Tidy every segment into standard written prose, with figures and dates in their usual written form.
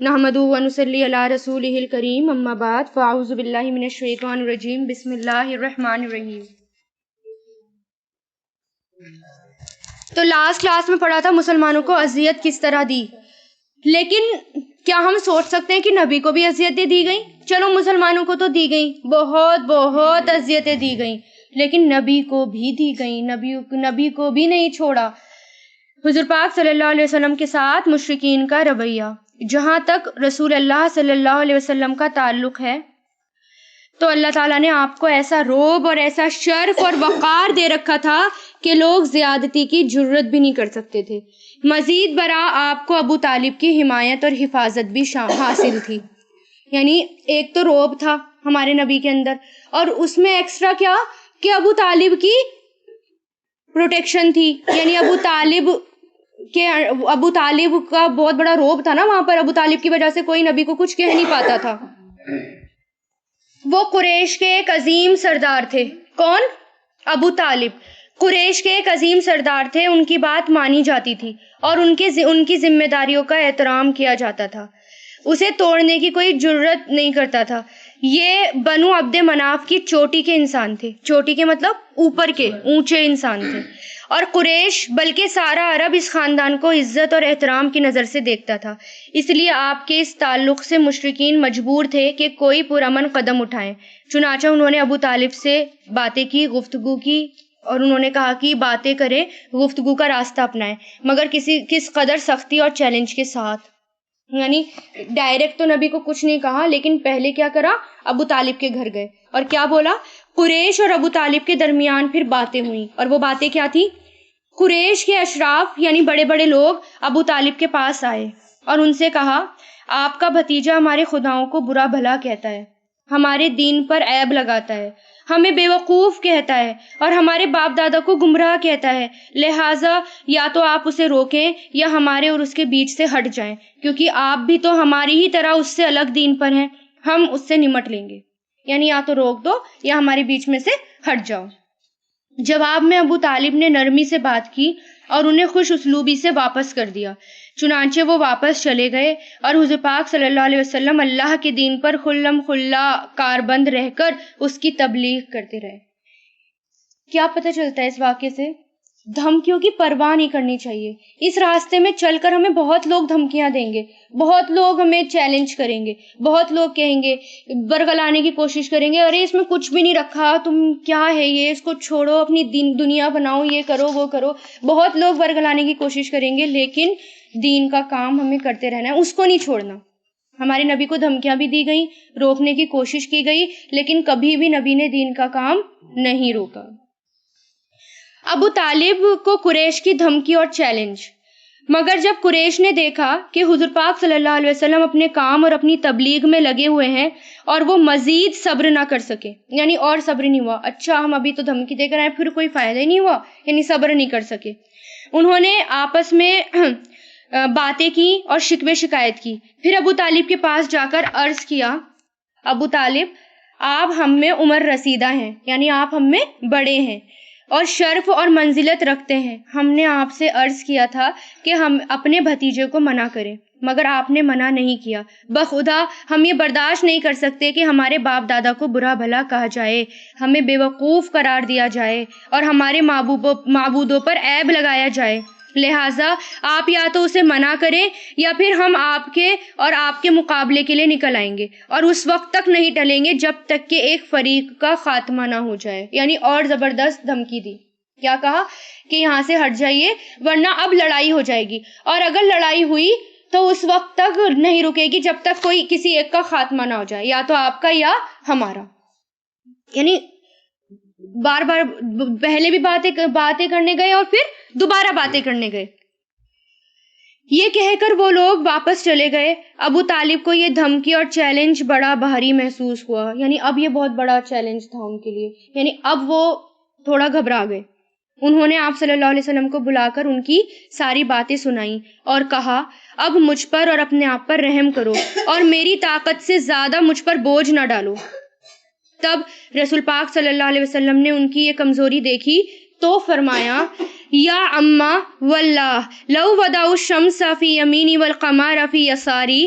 نحمدہ و نصلی علی رسولہ الکریم، اما بعد فاعوذ باللہ من الشیطان الرجیم، بسم اللہ الرحمن الرحیم۔ تو لاسٹ کلاس میں پڑھا تھا مسلمانوں کو اذیت کس طرح دی، لیکن کیا ہم سوچ سکتے ہیں کہ نبی کو بھی اذیتیں دی گئیں؟ چلو مسلمانوں کو تو دی گئیں، بہت اذیتیں دی گئیں، لیکن نبی کو بھی دی گئیں، نبی کو بھی نہیں چھوڑا۔ حضور پاک صلی اللہ علیہ وسلم کے ساتھ مشرکین کا رویہ، جہاں تک رسول اللہ صلی اللہ علیہ وسلم کا تعلق ہے تو اللہ تعالیٰ نے آپ کو ایسا رعب اور ایسا شرف اور وقار دے رکھا تھا کہ لوگ زیادتی کی جرت بھی نہیں کر سکتے تھے۔ مزید برآں آپ کو ابو طالب کی حمایت اور حفاظت بھی حاصل تھی، یعنی ایک تو رعب تھا ہمارے نبی کے اندر، اور اس میں ایکسٹرا کیا کہ ابو طالب کی پروٹیکشن تھی، یعنی ابو طالب کا بہت بڑا رعب تھا نا وہاں پر، ابو طالب کی وجہ سے کوئی نبی کو کچھ کہہ نہیں پاتا تھا۔ وہ قریش کے ایک عظیم سردار تھے۔ کون؟ ابو طالب قریش کے ایک عظیم سردار تھے، ان کی بات مانی جاتی تھی اور ان کی ذمہ داریوں کا احترام کیا جاتا تھا، اسے توڑنے کی کوئی جرت نہیں کرتا تھا۔ یہ بنو عبد مناف کی چوٹی کے انسان تھے، چوٹی کے مطلب اوپر کے اونچے انسان تھے، اور قریش بلکہ سارا عرب اس خاندان کو عزت اور احترام کی نظر سے دیکھتا تھا۔ اس لیے آپ کے اس تعلق سے مشرکین مجبور تھے کہ کوئی پرامن قدم اٹھائیں، چنانچہ انہوں نے ابو طالب سے باتیں کی، گفتگو کی، اور انہوں نے کہا کہ باتیں کریں، گفتگو کا راستہ اپنائیں، مگر کس قدر سختی اور چیلنج کے ساتھ۔ یعنی ڈائریکٹ تو نبی کو کچھ نہیں کہا، لیکن پہلے کیا کرا، ابو طالب کے گھر گئے اور کیا بولا، قریش اور ابو طالب کے درمیان پھر باتیں ہوئیں، اور وہ باتیں کیا تھی؟ قریش کے اشراف یعنی بڑے بڑے لوگ ابو طالب کے پاس آئے اور ان سے کہا، آپ کا بھتیجا ہمارے خداؤں کو برا بھلا کہتا ہے، ہمارے دین پر عیب لگاتا ہے، ہمیں بے وقوف کہتا ہے اور ہمارے باپ دادا کو گمراہ کہتا ہے، لہٰذا یا تو آپ اسے روکیں یا ہمارے اور اس کے بیچ سے ہٹ جائیں، کیونکہ آپ بھی تو ہماری ہی طرح اس سے الگ دین پر ہیں، ہم اس سے نمٹ لیں گے، یعنی یا تو روک دو یا ہمارے بیچ میں سے ہٹ جاؤ۔ جواب میں ابو طالب نے نرمی سے بات کی اور انہیں خوش اسلوبی سے واپس کر دیا، چنانچہ وہ واپس چلے گئے اور حضور پاک صلی اللہ علیہ وسلم اللہ کے دین پر خلم خلا کاربند رہ کر اس کی تبلیغ کرتے رہے۔ کیا پتہ چلتا ہے اس واقعے سے؟ دھمکیوں کی پرواہ نہیں کرنی چاہیے۔ اس راستے میں چل کر ہمیں بہت لوگ دھمکیاں دیں گے، بہت لوگ ہمیں چیلنج کریں گے، بہت لوگ کہیں گے، برگلانے کی کوشش کریں گے، ارے اس میں کچھ بھی نہیں رکھا، تم کیا ہے یہ، اس کو چھوڑو، اپنی دنیا بناؤ، یہ کرو وہ کرو، بہت لوگ برگلانے کی کوشش کریں گے، لیکن دین کا کام ہمیں کرتے رہنا ہے، اس کو نہیں چھوڑنا۔ ہمارے نبی کو دھمکیاں بھی دی گئیں، روکنے کی کوشش کی گئی، لیکن کبھی بھی نبی نے دین کا کام نہیں روکا۔ ابو طالب کو قریش کی دھمکی اور چیلنج، مگر جب قریش نے دیکھا کہ حضور پاک صلی اللہ علیہ وسلم اپنے کام اور اپنی تبلیغ میں لگے ہوئے ہیں اور وہ مزید صبر نہ کر سکے، یعنی اور صبر نہیں ہوا، اچھا ہم ابھی تو دھمکی دے کر آئے پھر کوئی فائدہ ہی نہیں ہوا، یعنی صبر نہیں کر سکے، انہوں نے آپس میں باتیں کی اور شکوے شکایت کی۔ پھر ابو طالب کے پاس جا کر عرض کیا، ابو طالب آپ ہم میں عمر رسیدہ ہیں، یعنی آپ ہم میں بڑے ہیں اور شرف اور منزلت رکھتے ہیں، ہم نے آپ سے عرض کیا تھا کہ ہم اپنے بھتیجے کو منع کریں، مگر آپ نے منع نہیں کیا، بخدا ہم یہ برداشت نہیں کر سکتے کہ ہمارے باپ دادا کو برا بھلا کہا جائے، ہمیں بے وقوف قرار دیا جائے اور ہمارے معبودوں پر عیب لگایا جائے، لہٰذا آپ یا تو اسے منع کریں یا پھر ہم آپ کے اور آپ کے مقابلے کے لیے نکل آئیں گے، اور اس وقت تک نہیں ٹلیں گے جب تک کہ ایک فریق کا خاتمہ نہ ہو جائے، یعنی اور زبردست دھمکی دی۔ کیا کہا کہ یہاں سے ہٹ جائیے ورنہ اب لڑائی ہو جائے گی، اور اگر لڑائی ہوئی تو اس وقت تک نہیں رکے گی جب تک کوئی کسی ایک کا خاتمہ نہ ہو جائے، یا تو آپ کا یا ہمارا۔ یعنی بار بار پہلے بھی باتیں کرنے گئے اور پھر دوبارہ باتیں کرنے گئے۔ یہ کہہ کر وہ لوگ واپس چلے گئے۔ ابو طالب کو یہ دھمکی اور چیلنج بڑا بھاری محسوس ہوا، یعنی اب یہ بہت بڑا چیلنج تھا ان کے لیے، یعنی اب وہ تھوڑا گھبرا گئے۔ انہوں نے آپ صلی اللہ علیہ وسلم کو بلا کر ان کی ساری باتیں سنائیں اور کہا، اب مجھ پر اور اپنے آپ پر رحم کرو اور میری طاقت سے زیادہ مجھ پر بوجھ نہ ڈالو۔ تب رسول پاک صلی اللہ علیہ وسلم نے ان کی یہ کمزوری دیکھی تو فرمایا، یا اما واللہ لو ودعوا الشمس فی یمینی والقمر فی یساری،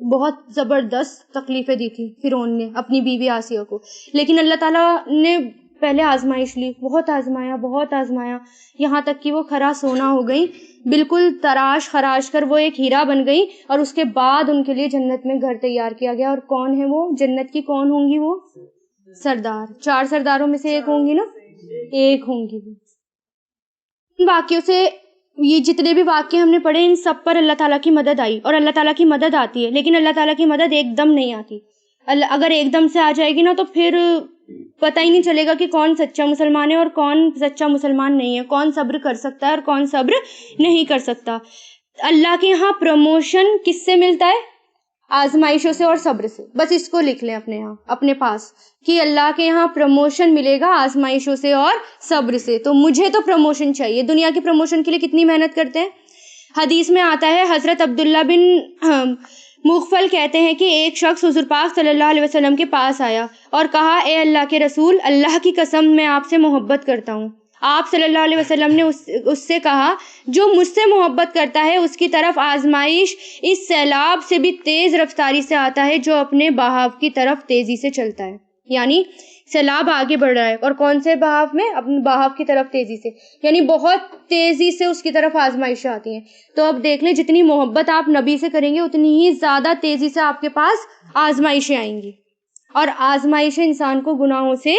بہت زبردست تکلیفیں دی تھی فرعون نے اپنی بیوی آسیہ کو، لیکن اللہ تعالیٰ نے پہلے آزمائش لی، بہت آزمایا، یہاں تک کہ وہ کھرا سونا ہو گئی، بالکل تراش خراش کر وہ ایک ہیرا بن گئی، اور اس کے بعد ان کے لیے جنت میں گھر تیار کیا گیا۔ اور کون ہے وہ جنت کی؟ کون ہوں گی وہ؟ سردار، 4 سرداروں میں سے ایک ہوں گی نا، ایک ہوں گی وہ۔ ان واقعوں سے، یہ جتنے بھی واقعے ہم نے پڑھے، ان سب پر اللہ تعالیٰ کی مدد آئی، اور اللہ تعالیٰ کی مدد آتی ہے، لیکن اللہ تعالیٰ کی مدد ایک دم نہیں آتی۔ اگر ایک دم سے آ جائے گی نا تو پھر پتہ ہی نہیں چلے گا کہ کون سچا مسلمان ہے اور کون سچا مسلمان نہیں ہے، کون صبر کر سکتا ہے اور کون صبر نہیں کر سکتا۔ اللہ کے یہاں پروموشن کس سے ملتا ہے؟ آزمائشوں سے اور صبر سے۔ بس اس کو لکھ لیں اپنے یہاں، اپنے پاس، کہ اللہ کے یہاں پروموشن ملے گا آزمائشوں سے اور صبر سے۔ تو مجھے تو پروموشن چاہیے، دنیا کی پروموشن کے لیے کتنی محنت کرتے ہیں۔ حدیث میں آتا ہے، حضرت عبداللہ بن مغفل کہتے ہیں کہ ایک شخص حضور پاک صلی اللہ علیہ وسلم کے پاس آیا اور کہا، اے اللہ کے رسول، اللہ کی قسم میں آپ سے محبت کرتا ہوں۔ آپ صلی اللہ علیہ وسلم نے اس سے کہا، جو مجھ سے محبت کرتا ہے اس کی طرف آزمائش اس سیلاب سے بھی تیز رفتاری سے آتا ہے جو اپنے بہاؤ کی طرف تیزی سے چلتا ہے۔ یعنی سیلاب آگے بڑھ رہا ہے، اور کون سے بہاؤ میں؟ اپنے بہاؤ کی طرف تیزی سے، یعنی بہت تیزی سے اس کی طرف آزمائشیں آتی ہیں۔ تو اب دیکھ لیں، جتنی محبت آپ نبی سے کریں گے اتنی ہی زیادہ تیزی سے آپ کے پاس آزمائشیں آئیں گی، اور آزمائشیں انسان کو گناہوں سے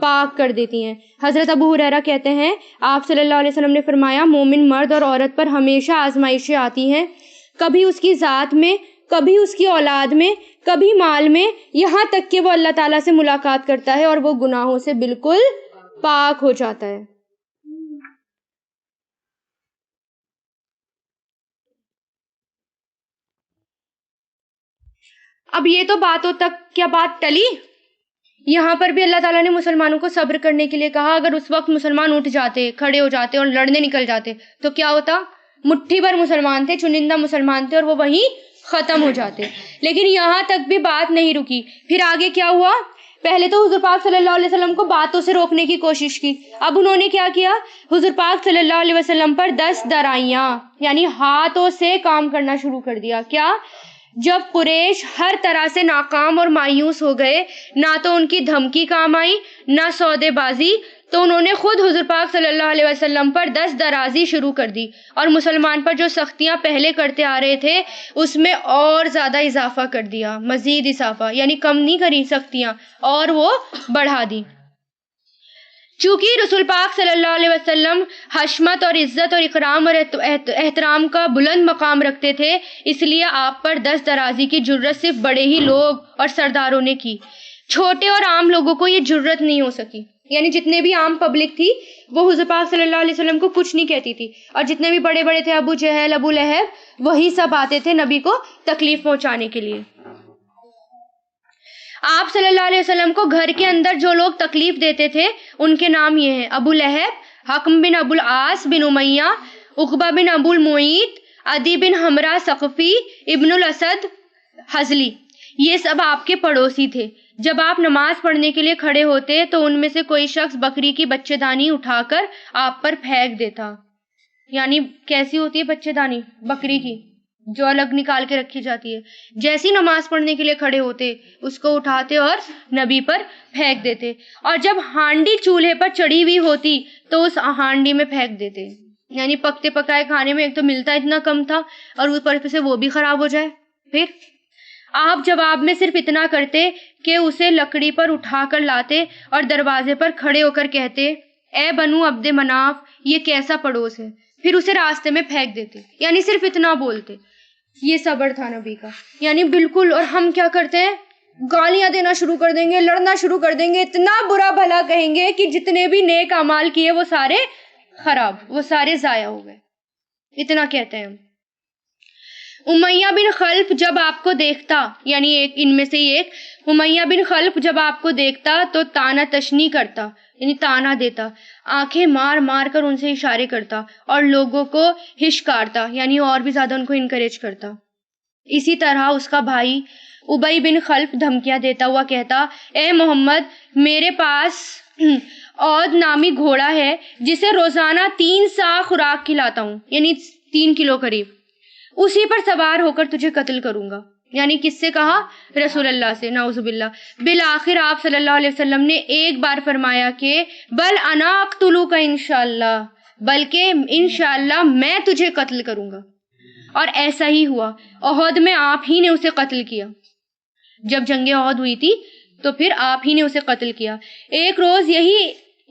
پاک کر دیتی ہیں۔ حضرت ابو ہریرہ کہتے ہیں، آپ صلی اللہ علیہ وسلم نے فرمایا، مومن مرد اور عورت پر ہمیشہ آزمائشیں آتی ہیں، کبھی اس کی ذات میں، کبھی اس کی اولاد میں، کبھی مال میں، یہاں تک کہ وہ اللہ تعالیٰ سے ملاقات کرتا ہے اور وہ گناہوں سے بالکل پاک ہو جاتا ہے۔ اب یہ تو باتوں تک کیا بات ٹلی؟ یہاں پر بھی اللہ تعالیٰ نے مسلمانوں کو صبر کرنے کے لیے کہا۔ اگر اس وقت مسلمان اٹھ جاتے، کھڑے ہو جاتے اور لڑنے نکل جاتے تو کیا ہوتا؟ مٹھی بھر مسلمان تھے، چنندہ مسلمان تھے، اور وہ وہیں ختم ہو جاتے۔ لیکن یہاں تک بھی بات نہیں رکی، پھر آگے کیا ہوا؟ پہلے تو حضور پاک صلی اللہ علیہ وسلم کو باتوں سے روکنے کی کوشش کی، اب انہوں نے کیا کیا؟ حضور پاک صلی اللہ علیہ وسلم پر 10 درائیاں، یعنی ہاتھوں سے کام کرنا شروع کر دیا۔ کیا؟ جب قریش ہر طرح سے ناکام اور مایوس ہو گئے، نہ تو ان کی دھمکی کام آئی نہ سودے بازی، تو انہوں نے خود حضور پاک صلی اللہ علیہ وسلم پر 10 درازی شروع کر دی، اور مسلمان پر جو سختیاں پہلے کرتے آ رہے تھے اس میں اور زیادہ اضافہ کر دیا، مزید اضافہ، یعنی کم نہیں کری سختیاں، اور وہ بڑھا دی۔ چونکہ رسول پاک صلی اللہ علیہ وسلم حشمت اور عزت اور اکرام اور احترام کا بلند مقام رکھتے تھے، اس لیے آپ پر 10 درازی کی جرت صرف بڑے ہی لوگ اور سرداروں نے کی، چھوٹے اور عام لوگوں کو یہ جرت نہیں ہو سکی۔ یعنی جتنے بھی عام پبلک تھی وہ حضور پاک صلی اللہ علیہ وسلم کو کچھ نہیں کہتی تھی، اور جتنے بھی بڑے بڑے تھے، ابو جہل، ابو لہب، وہی سب آتے تھے نبی کو تکلیف پہنچانے کے لیے۔ آپ صلی اللہ علیہ وسلم کو گھر کے اندر جو لوگ تکلیف دیتے تھے ان کے نام یہ ہیں: ابو لہب، حکم بن ابو العاص بن امیہ، عقبہ بن ابو المعیط، عدی بن حمرہ ثقفی، ابن الاسد حزلی۔ یہ سب آپ کے پڑوسی تھے۔ جب آپ نماز پڑھنے کے لیے کھڑے ہوتے تو ان میں سے کوئی شخص بکری کی بچے دانی اٹھا کر آپ پر پھینک دیتا۔ یعنی کیسی ہوتی ہے بچے دانی؟ بکری کی، جو الگ نکال کے رکھی جاتی ہے۔ جیسی نماز پڑھنے کے لیے کھڑے ہوتے اس کو اٹھاتے اور نبی پر پھینک دیتے، اور جب ہانڈی چولہے پر چڑھی ہوئی ہوتی تو اس ہانڈی میں پھینک دیتے۔ یعنی پکتے پکائے کھانے میں ایک تو ملتا اتنا کم تھا اور اوپر سے وہ بھی خراب ہو جائے۔ پھر آپ جواب میں صرف اتنا کرتے کہ اسے لکڑی پر اٹھا کر لاتے اور دروازے پر کھڑے ہو کر کہتے، اے بنو عبد مناف، یہ کیسا پڑوس ہے، پھر اسے راستے میں پھینک دیتے۔ یعنی صرف اتنا بولتے۔ یہ صبر تھا نبی کا، یعنی بالکل۔ اور ہم کیا کرتے ہیں؟ گالیاں دینا شروع کر دیں گے، لڑنا شروع کر دیں گے، اتنا برا بھلا کہیں گے کہ جتنے بھی نیک اعمال کیے وہ سارے خراب، وہ سارے ضائع ہو گئے، اتنا کہتے ہیں ہم۔ امیہ بن خلف جب آپ کو دیکھتا، یعنی ایک ان میں سے ایک امیہ بن خلف جب آپ کو دیکھتا تو تانا تشنی کرتا، یعنی تانا دیتا، آنکھیں مار مار کر ان سے اشارے کرتا اور لوگوں کو ہچکارتا، یعنی اور بھی زیادہ ان کو انکریج کرتا۔ اسی طرح اس کا بھائی ابی بن خلف دھمکیاں دیتا ہوا کہتا، اے محمد، میرے پاس عود نامی گھوڑا ہے جسے روزانہ 3 سا خوراک کھلاتا ہوں، یعنی 3 کلو قریب، اسی پر سوار ہو کر تجھے قتل کروں گا۔ یعنی کس سے کہا؟ رسول اللہ سے، نعوذ باللہ۔ بالآخر آپ صلی اللہ علیہ وسلم نے ایک بار فرمایا کہ بل انا اقتلوک انشاءاللہ، بلکہ انشاءاللہ میں تجھے قتل کروں گا۔ اور ایسا ہی ہوا، احد میں آپ ہی نے اسے قتل کیا۔ جب جنگ احد ہوئی تھی تو پھر آپ ہی نے اسے قتل کیا۔ ایک روز یہی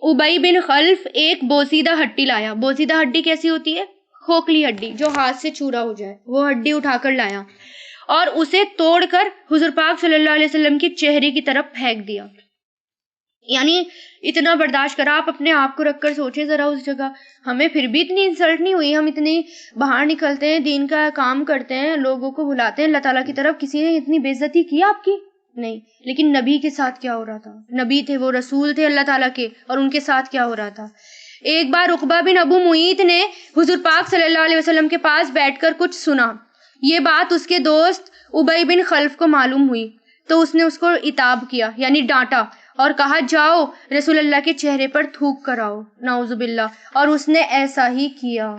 ابی بن خلف ایک بوسیدہ ہڈی لایا۔ بوسیدہ ہڈی کیسی ہوتی ہے؟ کھوکھلی ہڈی جو ہاتھ سے چورا ہو جائے، وہ ہڈی اٹھا کر لایا اور اسے توڑ کر حضور پاک صلی اللہ علیہ وسلم کے چہرے کی طرف پھینک دیا۔ یعنی اتنا برداشت کرا۔ آپ اپنے آپ کو رکھ کر سوچیں ذرا اس جگہ، ہمیں پھر بھی اتنی انسلٹ نہیں ہوئی؟ ہم اتنی باہر نکلتے ہیں، دین کا کام کرتے ہیں، لوگوں کو بلاتے ہیں اللہ تعالیٰ کی طرف، کسی نے اتنی بے عزتی کی آپ کی؟ نہیں۔ لیکن نبی کے ساتھ کیا ہو رہا تھا؟ نبی تھے وہ، رسول تھے اللہ تعالیٰ کے، اور ان کے ساتھ کیا ہو رہا تھا؟ ایک بار عقبہ بن ابو معیط نے حضور پاک صلی اللہ علیہ وسلم کے پاس بیٹھ کر کچھ سنا۔ یہ بات اس کے دوست ابی بن خلف کو معلوم ہوئی تو اس نے اس کو عتاب کیا، یعنی ڈانٹا، اور کہا جاؤ رسول اللہ کے چہرے پر تھوک کر آؤ، نعوذ باللہ۔ اور اس نے ایسا ہی کیا۔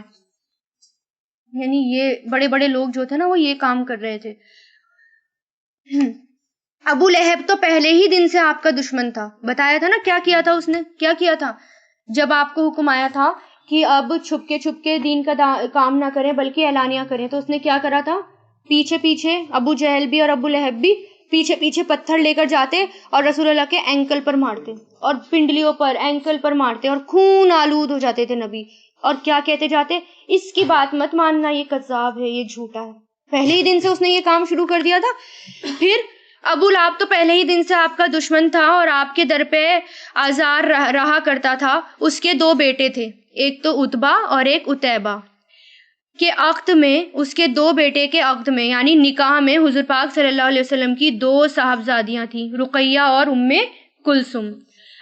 یعنی یہ بڑے بڑے لوگ جو تھے نا، وہ یہ کام کر رہے تھے۔ ابو لہب تو پہلے ہی دن سے آپ کا دشمن تھا، بتایا تھا نا کیا کیا تھا اس نے، کیا کیا تھا؟ جب آپ کو حکم آیا تھا کہ اب چھپ کے دین کا کام نہ کریں بلکہ اعلانیہ کریں، تو اس نے کیا کرا تھا؟ پیچھے پیچھے ابو جہل بھی اور ابو لہب بھی پیچھے پیچھے پتھر لے کر جاتے اور رسول اللہ کے اینکل پر مارتے، اور پنڈلیوں پر، اینکل پر مارتے، اور خون آلود ہو جاتے تھے نبی۔ اور کیا کہتے جاتے؟ اس کی بات مت ماننا، یہ کذاب ہے، یہ جھوٹا ہے۔ پہلے ہی دن سے اس نے یہ کام شروع کر دیا تھا۔ پھر ابو لہب تو پہلے ہی دن سے آپ کا دشمن تھا اور آپ کے در پہ آزار رہا کرتا تھا۔ اس کے 2 بیٹے تھے، ایک تو عتبہ اور ایک عتیبہ کے عقد میں، اس کے 2 بیٹے کے عقد میں یعنی نکاح میں حضور پاک صلی اللہ علیہ وسلم کی 2 صاحبزادیاں تھیں، رقیہ اور ام کلثوم۔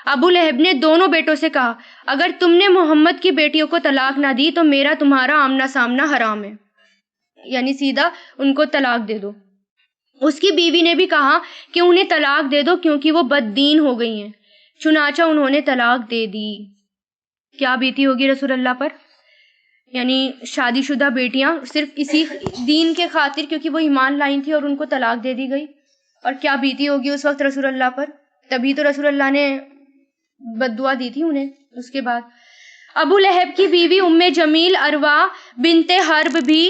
ابو لہب نے دونوں بیٹوں سے کہا اگر تم نے محمد کی بیٹیوں کو طلاق نہ دی تو میرا تمہارا آمنا سامنا حرام ہے، یعنی سیدھا ان کو طلاق دے دو۔ اس کی بیوی نے بھی کہا کہ انہیں طلاق دے دو کیونکہ وہ بد دین ہو گئی ہیں، چنانچہ انہوں نے طلاق دے دی۔ کیا بیتی ہوگی رسول اللہ پر؟ یعنی شادی شدہ بیٹیاں صرف اسی دین کے خاطر، کیونکہ وہ ایمان لائی تھی اور ان کو طلاق دے دی گئی، اور کیا بیتی ہوگی اس وقت رسول اللہ پر؟ تبھی تو رسول اللہ نے بد دعا دی تھی انہیں۔ اس کے بعد ابو لہب کی بیوی ام جمیل اروا بنت حرب بھی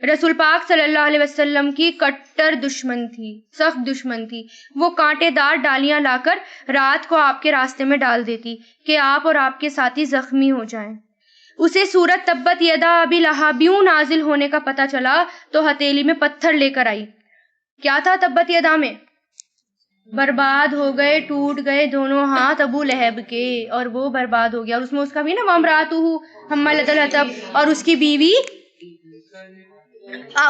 رسول پاک صلی اللہ علیہ وسلم کی کٹر دشمن تھی، سخت دشمن تھی۔ وہ کانٹے دار ڈالیاں لا کر رات کو آپ کے راستے میں ڈال دیتی کہ آپ اور آپ کے ساتھی زخمی ہو جائیں۔ اسے سورت تبت یدا ابی لہبیوں نازل ہونے کا پتہ چلا تو ہتھیلی میں پتھر لے کر آئی۔ کیا تھا تبت یدا میں؟ برباد ہو گئے، ٹوٹ گئے دونوں ہاتھ ابو لہب کے، اور وہ برباد ہو گیا۔ اور اس میں اس کا بھی نا وامراتہ حمالۃ الحطب، اور اس کی بیوی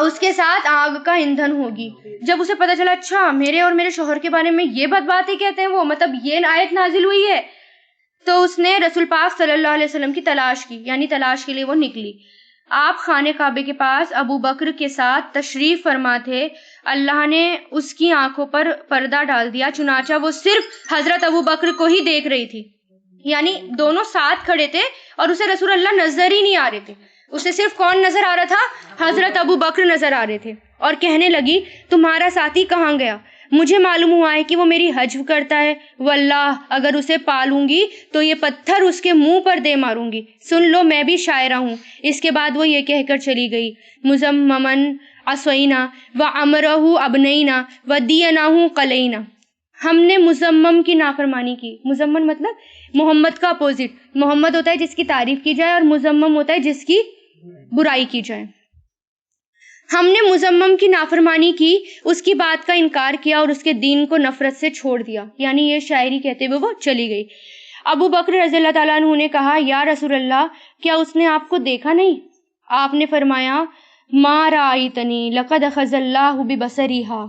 اس کے ساتھ آگ کا ایندھن ہوگی۔ جب اسے پتہ چلا اچھا میرے اور میرے شوہر کے بارے میں یہ بد باتیں کہتے ہیں وہ، مطلب یہ آیت نازل ہوئی ہے، تو اس نے رسول پاک صلی اللہ علیہ وسلم کی تلاش کی، یعنی تلاش کے لیے وہ نکلی۔ آپ خانہ کعبے کے پاس ابو بکر کے ساتھ تشریف فرما تھے۔ اللہ نے اس کی آنکھوں پر پردہ ڈال دیا، چنانچہ وہ صرف حضرت ابو بکر کو ہی دیکھ رہی تھی، یعنی دونوں ساتھ کھڑے تھے اور اسے رسول اللہ نظر ہی نہیں آ رہے تھے۔ اسے صرف کون نظر آ رہا تھا؟ حضرت ابو بکر نظر آ رہے تھے، اور کہنے لگی تمہارا ساتھی کہاں گیا؟ مجھے معلوم ہوا ہے کہ وہ میری حجو کرتا ہے، واللہ اگر اسے پالوں گی تو یہ پتھر اس کے منہ پر دے ماروں گی۔ سن لو میں بھی شاعرہ ہوں۔ اس کے بعد وہ یہ کہہ کر چلی گئی مزممن عصینا وعمرہ ابنینا ودینہ قلینا، ہم نے مزمم کی نافرمانی کی۔ مزمم مطلب محمد کا اپوزٹ۔ محمد ہوتا ہے جس کی تعریف کی جائے اور مزمم ہوتا ہے جس کی برائی کی جائے۔ ہم نے مزمم کی نافرمانی کی، اس کی بات کا انکار کیا اور اس کے دین کو نفرت سے چھوڑ دیا، یعنی یہ شاعری کہتے ہوئے وہ چلی گئی۔ ابو بکر رضی اللہ تعالیٰ عنہ نے کہا یا رسول اللہ کیا اس نے آپ کو دیکھا نہیں؟ آپ نے فرمایا ما رأیتنی لقد اخذ اللہ ببصریہا،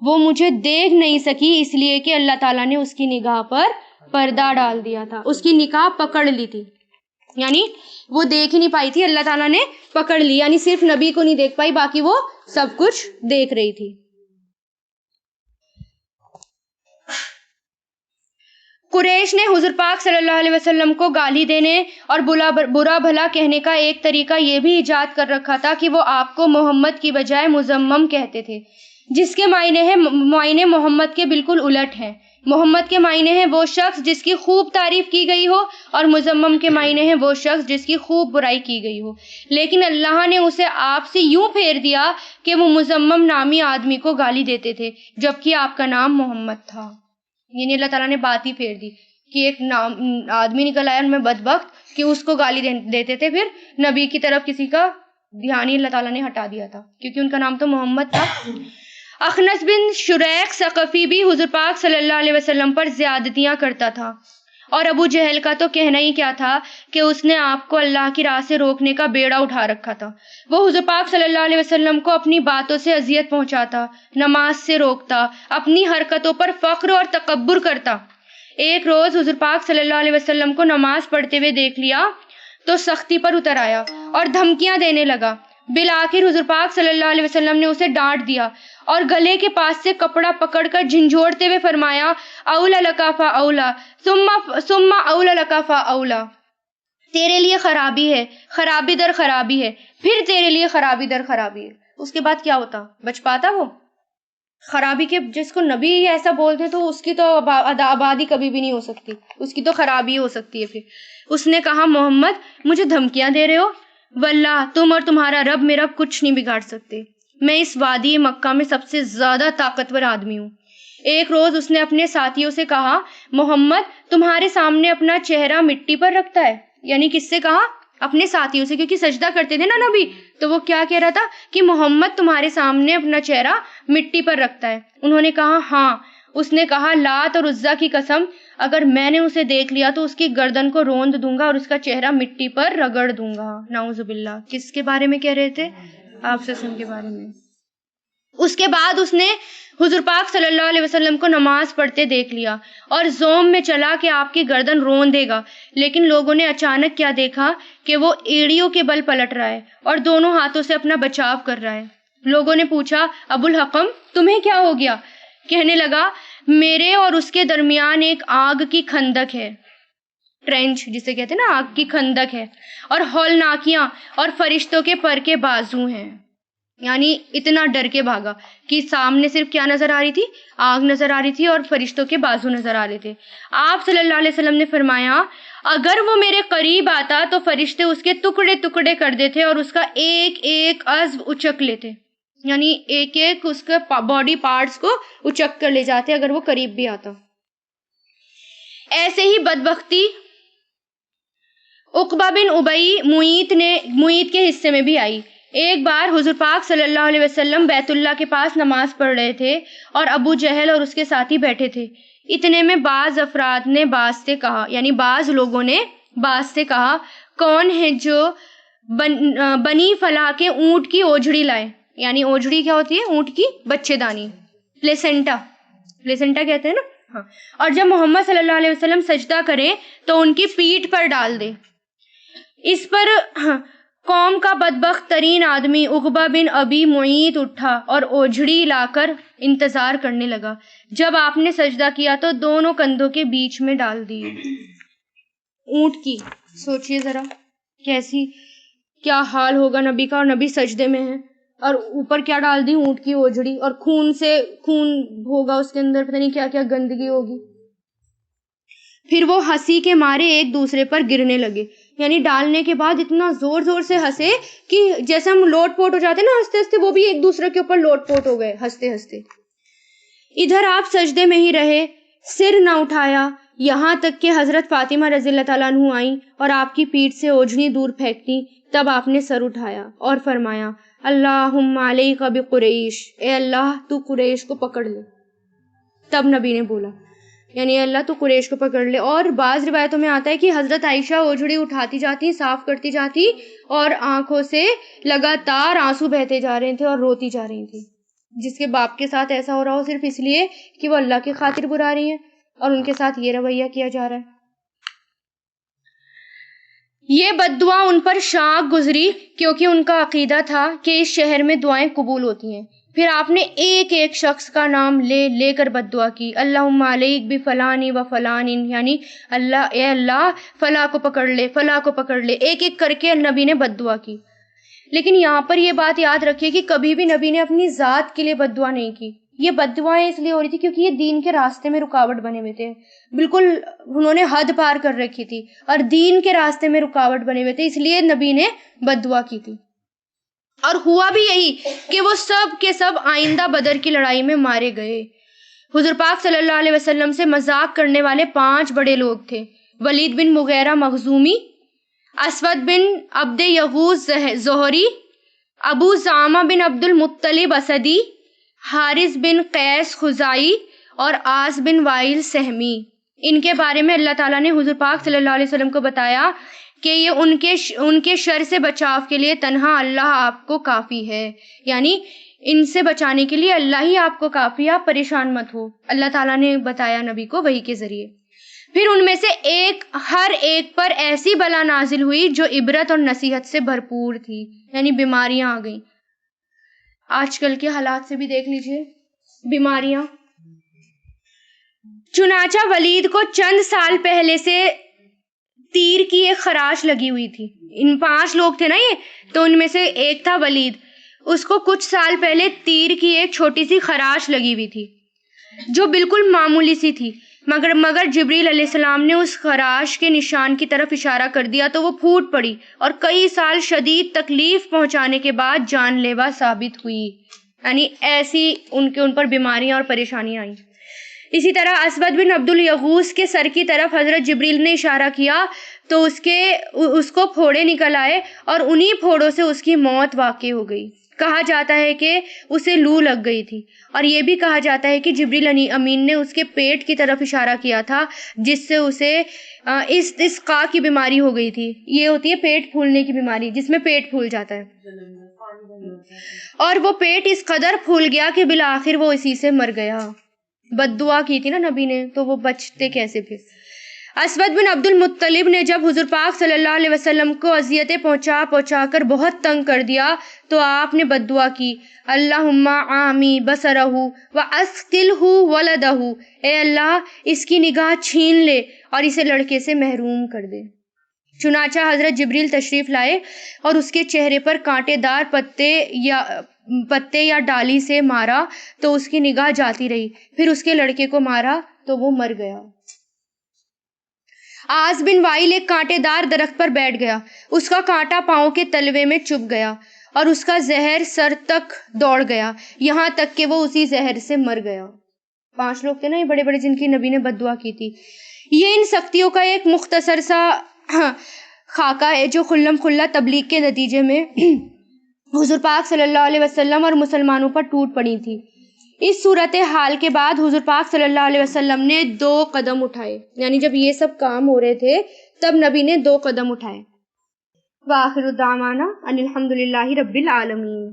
وہ مجھے دیکھ نہیں سکی اس لیے کہ اللہ تعالیٰ نے اس کی نگاہ پر پردہ ڈال دیا تھا، اس کی نگاہ پکڑ لی تھی، یعنی وہ دیکھ ہی نہیں پائی تھی، اللہ تعالیٰ نے پکڑ لی، یعنی صرف نبی کو نہیں دیکھ پائی، باقی وہ سب کچھ دیکھ رہی تھی۔ قریش نے حضور پاک صلی اللہ علیہ وسلم کو گالی دینے اور برا بھلا کہنے کا ایک طریقہ یہ بھی ایجاد کر رکھا تھا کہ وہ آپ کو محمد کی بجائے مزمم کہتے تھے، جس کے معنی محمد کے بالکل الٹ ہیں۔ محمد کے معنی ہیں وہ شخص جس کی خوب تعریف کی گئی ہو، اور مذمم کے معنی ہیں وہ شخص جس کی خوب برائی کی گئی ہو۔ لیکن اللہ نے اسے آپ سے یوں پھیر دیا کہ وہ مذمم نامی آدمی کو گالی دیتے تھے جبکہ آپ کا نام محمد تھا۔ یعنی اللہ تعالیٰ نے بات ہی پھیر دی کہ ایک آدمی نکل آیا ان میں بدبخت کہ اس کو گالی دیتے تھے، پھر نبی کی طرف کسی کا دھیان ہی اللہ تعالیٰ نے ہٹا دیا تھا کیونکہ ان کا نام تو محمد تھا۔ اخنس بن شریق ثقفی بھی حضور پاک صلی اللہ علیہ وسلم پر زیادتیاں کرتا تھا، اور ابو جہل کا تو کہنا ہی کیا تھا کہ اس نے آپ کو اللہ کی راہ سے روکنے کا بیڑا اٹھا رکھا تھا۔ وہ حضور پاک صلی اللہ علیہ وسلم کو اپنی باتوں سے اذیت پہنچاتا، نماز سے روکتا، اپنی حرکتوں پر فخر اور تکبر کرتا۔ ایک روز حضور پاک صلی اللہ علیہ وسلم کو نماز پڑھتے ہوئے دیکھ لیا تو سختی پر اتر آیا اور دھمکیاں دینے لگا۔ بالآخر حضور پاک صلی اللہ علیہ وسلم نے اسے ڈانٹ دیا اور گلے کے پاس سے کپڑا پکڑ کر جھنجھوڑتے ہوئے فرمایا، اولا لکا فا اولا ثم اولا لکا فا اولا، تیرے لیے خرابی ہے، خرابی در خرابی ہے، پھر تیرے لیے خرابی در خرابی ہے۔ اس کے بعد کیا ہوتا؟ بچ پاتا وہ؟ خرابی کے جس کو نبی ایسا بولتے تو اس کی تو آبادی کبھی بھی نہیں ہو سکتی، اس کی تو خرابی ہو سکتی ہے۔ پھر اس نے کہا، محمد مجھے دھمکیاں دے رہے ہو؟ واللہ تم اور تمہارا رب میرا کچھ نہیں بگاڑ سکتے، میں اس وادی مکہ میں سب سے زیادہ طاقتور آدمی ہوں۔ ایک روز اس نے اپنے ساتھیوں سے کہا، محمد تمہارے سامنے اپنا چہرہ مٹی پر رکھتا ہے۔ یعنی کس سے کہا؟ اپنے ساتھیوں سے، کیونکہ سجدہ کرتے تھے نا نبی، تو وہ کیا کہہ رہا تھا کہ محمد تمہارے سامنے اپنا چہرہ مٹی پر رکھتا ہے۔ انہوں نے کہا ہاں۔ اس نے کہا، لات اور عزا کی قسم، اگر میں نے اسے دیکھ لیا تو اس کی گردن کو روند دوں گا اور اس کا چہرہ مٹی پر رگڑ دوں گا۔ نعوذ باللہ۔ کس کے بارے میں کہہ رہے تھے؟ آپ سے کے بارے میں۔ اس کے بعد اس نے حضور پاک صلی اللہ علیہ وسلم کو نماز پڑھتے دیکھ لیا اور زوم میں چلا کہ آپ کی گردن رون دے گا، لیکن لوگوں نے اچانک کیا دیکھا کہ وہ ایڑیوں کے بل پلٹ رہا ہے اور دونوں ہاتھوں سے اپنا بچاؤ کر رہا ہے۔ لوگوں نے پوچھا، ابو الحکم تمہیں کیا ہو گیا؟ کہنے لگا، میرے اور اس کے درمیان ایک آگ کی خندق ہے، ٹرینچ جسے کہتے ہیں نا، آگ کی خندق ہے، اور ہولناکیاں اور فرشتوں کے پر کے بازو ہیں۔ یعنی اتنا ڈر کے بھاگا کہ سامنے صرف کیا نظر آ رہی تھی؟ آگ نظر آ رہی تھی اور فرشتوں کے بازو نظر آ رہے تھے۔ آپ صلی اللہ علیہ وسلم نے فرمایا، اگر وہ میرے قریب آتا تو فرشتے اس کے ٹکڑے ٹکڑے کر دیتے اور اس کا ایک ایک عضو اچک لیتے، یعنی ایک ایک اس کے باڈی پارٹس کو اچک کر لے جاتے اگر وہ قریب بھی آتا۔ ایسے ہی بدبختی عقبہ بن ابی معیط کے حصے میں بھی آئی۔ ایک بار حضور پاک صلی اللہ علیہ وسلم بیت اللہ کے پاس نماز پڑھ رہے تھے اور ابو جہل اور اس کے ساتھی بیٹھے تھے۔ اتنے میں بعض افراد نے بعض سے کہا، یعنی بعض لوگوں نے بعض سے کہا، کون ہے جو بنی فلاح کے اونٹ کی اوجھڑی لائے؟ یعنی اوجھڑی کیا ہوتی ہے؟ اونٹ کی بچے دانی، پلیسنٹا کہتے ہیں نا، ہاں۔ اور جب محمد صلی اللہ علیہ وسلم سجدہ کرے تو ان کی پیٹھ پر ڈال دے۔ اس پر قوم کا بدبخت ترین آدمی عقبہ بن ابی معیط اٹھا اور اوجھڑی لا کر انتظار کرنے لگا۔ جب آپ نے سجدہ کیا تو دونوں کندھوں کے بیچ میں ڈال دی اونٹ کی۔ سوچئے ذرا کیسی کیا حال ہوگا نبی کا، اور نبی سجدے میں ہیں اور اوپر کیا ڈال دی؟ اونٹ کی اوجھڑی، اور خون ہوگا اس کے اندر، پتہ نہیں کیا کیا گندگی ہوگی۔ پھر وہ ہنسی کے مارے ایک دوسرے پر گرنے لگے، یعنی ڈالنے کے بعد اتنا زور زور سے ہنسے کہ جیسے ہم لوٹ پوٹ ہو جاتے نا ہنستے ہنستے، وہ بھی ایک دوسرے کے اوپر لوٹ پوٹ ہو گئے ہنستے ہنستے۔ ادھر آپ سجدے میں ہی رہے، سر نہ اٹھایا، یہاں تک کہ حضرت فاطمہ رضی اللہ تعالیٰ عنہ آئیں اور آپ کی پیٹھ سے اوجھنی دور پھینکتی۔ تب آپ نے سر اٹھایا اور فرمایا، اللہم علیک بقریش، اے اللہ تو قریش کو پکڑ لے۔ تب نبی نے بولا، یعنی اللہ تو قریش کو پکڑ لے۔ اور بعض روایتوں میں آتا ہے کہ حضرت عائشہ اوجھڑی اٹھاتی جاتی، صاف کرتی جاتی، اور آنکھوں سے لگاتار آنسو بہتے جا رہے تھے اور روتی جا رہی تھی۔ جس کے باپ کے ساتھ ایسا ہو رہا ہو صرف اس لیے کہ وہ اللہ کی خاطر برا رہی ہیں، اور ان کے ساتھ یہ رویہ کیا جا رہا ہے۔ یہ بد دعا ان پر شاق گزری کیونکہ ان کا عقیدہ تھا کہ اس شہر میں دعائیں قبول ہوتی ہیں۔ پھر آپ نے ایک ایک شخص کا نام لے کر بد دعا کی، اللہم علیک بفلانی و فلانین، یعنی اے اللہ فلاں کو پکڑ لے، فلاں کو پکڑ لے، ایک ایک کر کے نبی نے بد دعا کی۔ لیکن یہاں پر یہ بات یاد رکھیے کہ کبھی بھی نبی نے اپنی ذات کے لیے بد دعا نہیں کی. یہ بد دعائیں اس لیے ہو رہی تھی کیونکہ یہ دین کے راستے میں رکاوٹ بنے ہوئے تھے. بالکل انہوں نے حد پار کر رکھی تھی اور دین کے راستے میں رکاوٹ بنے ہوئے تھے، اس لیے نبی نے بد دعا کی تھی. اور ہوا بھی یہی کہ وہ سب کے سب آئندہ بدر کی لڑائی میں مارے گئے. حضور پاک صلی اللہ علیہ وسلم سے مذاق کرنے والے 5 بڑے لوگ تھے: ولید بن مغیرہ مخزومی، اسود بن عبد یغوث زہری، ابو زعامہ بن عبد المطلب اسدی، حارث بن قیس خزائی اور عاص بن وائل سہمی. ان کے بارے میں اللہ تعالیٰ نے حضور پاک صلی اللہ علیہ وسلم کو بتایا کہ یہ ان کے شر سے بچاؤ کے لیے تنہا اللہ آپ کو کافی ہے، یعنی ان سے بچانے کے لیے اللہ ہی آپ کو کافی ہے، آپ پریشان مت ہو. اللہ تعالیٰ نے بتایا نبی کو وحی کے ذریعے. پھر ان میں سے ہر ایک پر ایسی بلا نازل ہوئی جو عبرت اور نصیحت سے بھرپور تھی، یعنی بیماریاں آ گئیں. آج کل کے حالات سے بھی دیکھ لیجئے بیماریاں. چنانچہ ولید کو چند سال پہلے سے تیر کی ایک خراش لگی ہوئی تھی. ان 5 لوگ تھے نا یہ، تو ان میں سے ایک تھا ولید. اس کو کچھ سال پہلے تیر کی ایک چھوٹی سی خراش لگی ہوئی تھی جو بالکل معمولی سی تھی، مگر جبریل علیہ السلام نے اس خراش کے نشان کی طرف اشارہ کر دیا تو وہ پھوٹ پڑی اور کئی سال شدید تکلیف پہنچانے کے بعد جان لیوا ثابت ہوئی. یعنی ایسی ان پر بیماریاں اور پریشانیاں آئیں. اسی طرح اسود بن عبد الیغوث کے سر کی طرف حضرت جبریل نے اشارہ کیا تو اس کو پھوڑے نکل آئے اور انہی پھوڑوں سے اس کی موت واقع ہو گئی. کہا جاتا ہے کہ اسے لو لگ گئی تھی، اور یہ بھی کہا جاتا ہے کہ جبریل امین نے اس کے پیٹ کی طرف اشارہ کیا تھا جس سے اسے استسقاء کی بیماری ہو گئی تھی. یہ ہوتی ہے پیٹ پھولنے کی بیماری، جس میں پیٹ پھول جاتا ہے، اور وہ پیٹ اس قدر پھول گیا کہ بالآخر وہ اسی سے مر گیا. بد دعا کی تھی نا نبی نے، تو وہ بچتے کیسے پھر. اسود بن عبد المطلب نے جب حضور پاک صلی اللہ علیہ وسلم کو اذیتیں پہنچا کر بہت تنگ کر دیا تو آپ نے بد دعا کی: اللہم عامی بصرہ واسقلہ ولدہ، اے اللہ اس کی نگاہ چھین لے اور اسے لڑکے سے محروم کر دے. چنانچہ حضرت جبریل تشریف لائے اور اس کے چہرے پر کانٹے دار پتے یا ڈالی سے مارا تو اس کی نگاہ جاتی رہی. پھر اس کے لڑکے کو مارا تو وہ مر گیا. عاص بن وائل ایک کانٹے دار درخت پر بیٹھ گیا، اس کا کانٹا پاؤں کے تلوے میں چبھ گیا اور اس کا زہر سر تک دوڑ گیا، یہاں تک کہ وہ اسی زہر سے مر گیا. 5 لوگ تھے نا یہ بڑے بڑے جن کی نبی نے بد دعا کی تھی. یہ ان سختیوں کا ایک مختصر سا خاکہ ہے جو خلم خلا تبلیغ کے نتیجے میں حضور پاک صلی اللہ علیہ وسلم اور مسلمانوں پر ٹوٹ پڑی تھی. اس صورتحال کے بعد حضور پاک صلی اللہ علیہ وسلم نے 2 قدم اٹھائے، یعنی جب یہ سب کام ہو رہے تھے تب نبی نے 2 قدم اٹھائے. وآخر دعوانا ان الحمد للہ رب العالمین.